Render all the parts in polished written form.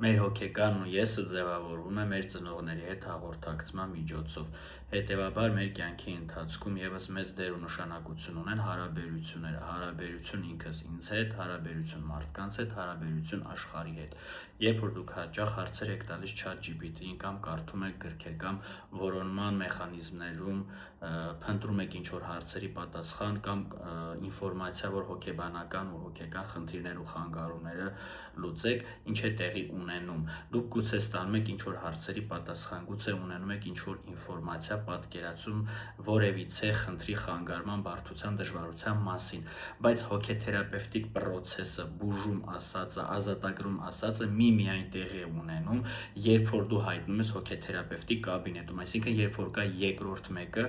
մեր հոգեկանն ու եսը ձևավորվում է մեր ծնողների հետ հաղորդակցման միջոցով։ Հետևաբար մեր կյանքի ընթացքում եւս մեծ դեր ու նշանակություն ունեն հարաբերությունները, հարաբերություն ինքս ինձ հետ, հարաբերություն մարդկանց հետ, հարաբերություն աշխարհի հետ։ Երբ որ դուք հաճախ հարցեր եք տալիս ChatGPT-ին կամ կարդում եք գրքեր կամ որոնման մեխանիզմներում փնտրում եք ինչ-որ հարցերի պատասխան կամ ինֆորմացիա, որ հոգեբանական ու հոգեկան խնդիրներ ու խանգարումները լուծեք, ինչ է տեղի ունենում։ Դուք գուցե ստանում եք ինչ-որ հարցերի պատասխան, գուցե ունենում եք ինչ-որ ինֆորմացիա, պատկերացում որևիցե խնդրի խանգարման, բարդության, դժվարության մասին, բայց հոգեթերապևտիկ պրոցեսը, բուժում ասածը, ազատագրում ասածը միայն տեղի է ունենում, երբ որ դու հայտնում ես հոգեթերապևտի կաբինետում, այսինքն երբ որ կա երկրորդ մեկը,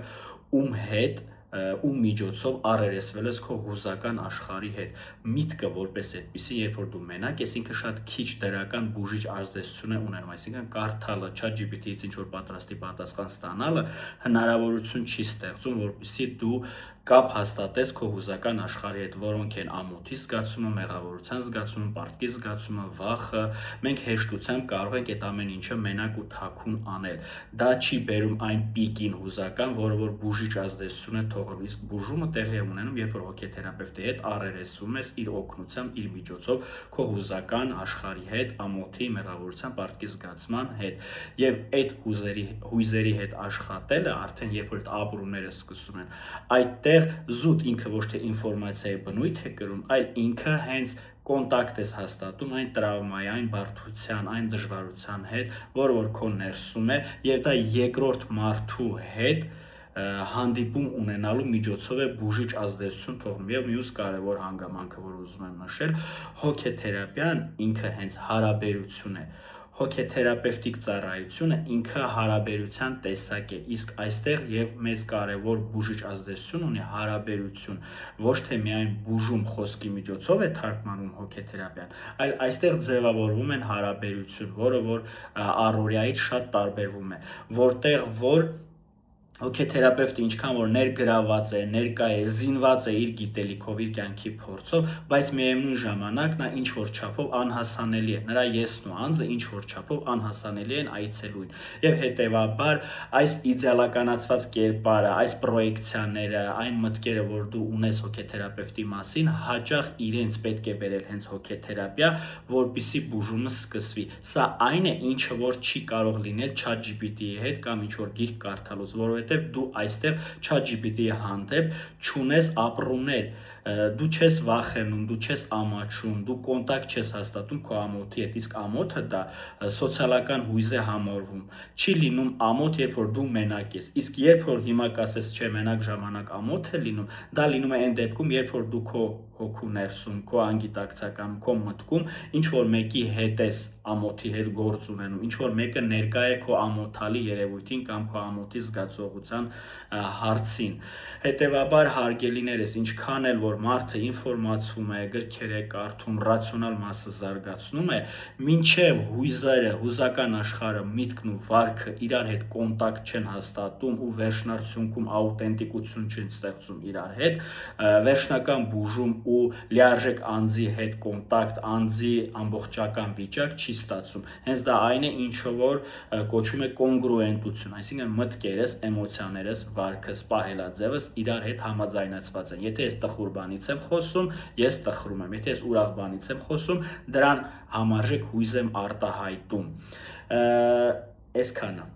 ում հետ ում միջոցով առերեսվել ես քո հուզական աշխարհի հետ։ Միտքը որպես այդպիսի, երբ որ դու մենակ ես, ինքը շատ քիչ դրական բուժիչ ազդեցություն է ունենում, այսինքն կարդալը, ChatGPT-ից ինչ-որ պատրաստի պատասխան ստանալը հնարավորություն չի ստեղծում, որպեսզի դու կապ հաստատես քո հուզական աշխարհի հետ, որոնք են ամոթի զգացումը, մեղավորության զգացումը, պարտքի զգացումը, վախը։ Մենք հեշտությամբ կարող ենք այդ ամեն ինչը մենակ ու թաքուն անել։ Դա չի բերում այն պիկին հուզական, որը որ բուժիչ ազդեցություն է թողնում, իսկ բուժումը տեղի է ունենում, երբ որ հոգեթերապևտի հետ առերեսվում ես իր օգնությամբ, իր միջոցով քո հուզական աշխարհի հետ, ամոթի, մեղավորության, պարտքի զգացման հետ։ Եվ այդ հույզերի հետ աշխատելը, արդեն երբ որ այդ ապրումները սկսում են, այդտեղ զուտ ինքը ոչ թե ինֆորմացիայի բնույթ է կրում, այլ ինքը հենց կոնտակտ ես հաստատում այն տրավմայի, այն բարդության, այն դժվարության հետ, որը որ քո ներսում է, եւ դա երկրորդ մարդու հետ հանդիպում ունենալու միջոցով է բուժիչ ազդեցություն թողնում։ Եվ մյուս կարևոր հանգամանքը, որ ուզում եմ նշել, հոգեթերապիան ինքը հենց հարաբերություն է։ Հոգեթերապևտիկ ծառայությունը ինքը հարաբերության տեսակ է, իսկ այստեղ եւ մեծ կարևոր բուժիչ ազդեցություն ունի հարաբերություն, ոչ թե միայն բուժում խոսքի միջոցով է թարգմանում հոգեթերապիան, այլ այստեղ ձևավորվում են հարաբերություն, որը որ առօրյայից շատ տարբերվում է, որտեղ որ հոգեթերապևտը ինչքան որ ներգրաված է, ներկա է, զինված է իր գիտելիքով, իր կյանքի փորձով, բայց միևնույն ժամանակ նա ինչ որ չափով անհասանելի է, նրա եսն ու անձը ինչ որ չափով անհասանելի են այցելուին։ Եվ հետևաբար այս իդեալականացված կերպարը, այս պրոյեկցիաները, այն մտքերը, որ դու ունես հոգեթերապևտի մասին, հաճախ իրենց պետք է բերել հենց հոգեթերապիա, որպեսզի բուժումը սկսվի։ Սա այն է, ինչը որ չի կարող լինել ChatGPT-ի հետ կամ ինչ որ գիրք կարդալուց, որովհետև դու այստեղ ChatGPT-ի հանդեպ չունես ապրումներ, դու չես վախենում, դու չես ամաչում, դու կոնտակտ չես հաստատում քո ամոթի հետ, իսկ ամոթը դա սոցիալական հույզ է համարվում։ Չի լինում ամոթ, երբ որ դու մենակ ես, իսկ երբ որ հիմա կասես, չէ, մենակ ժամանակ ամոթ է լինում, դա լինում է այն դեպքում, երբ որ դու քո հոգու ներսում, քո անգիտակցական, քո մտքում ինչ որ մեկի հետ ես ամոթի հետ գործ ունենում, ինչ որ մեկը ներկա է քո ամոթալի երևույթին կամ քո ամոթի զգացողության հարցին։ Հետևաբար հարգելիներս, ինչքան էլ որ մարդը ինֆորմացվում է, գրքեր է կարդում, ռացիոնալ մասը զարգացնում է, մինչև հույզերը, հուզական աշխարհը, միտքն ու վարքը իրար հետ կոնտակտ չեն հաստատում ու վերջնարդյունքում աուտենտիկություն չեն ստեղծում իրար հետ, վերջնական բուժում ու լիարժեք անձի հետ կոնտակտ, անձի ամբողջական վիճակ չի ստացվում։ Հենց դա այն է, ինչը որ կոչվում է կոնգրուենտություն, այսինքն մտքերս, էմոցիաներս, վարքս, պահելաձևս իրար հետ համաձայնացված են։ Եթե ես տխուր բանից եմ խոսում, ես տխրում եմ, եթե ես ուրախ բանից եմ խոսում, դրան համարժեք հույզ եմ արտահայտում։ Այսքանը։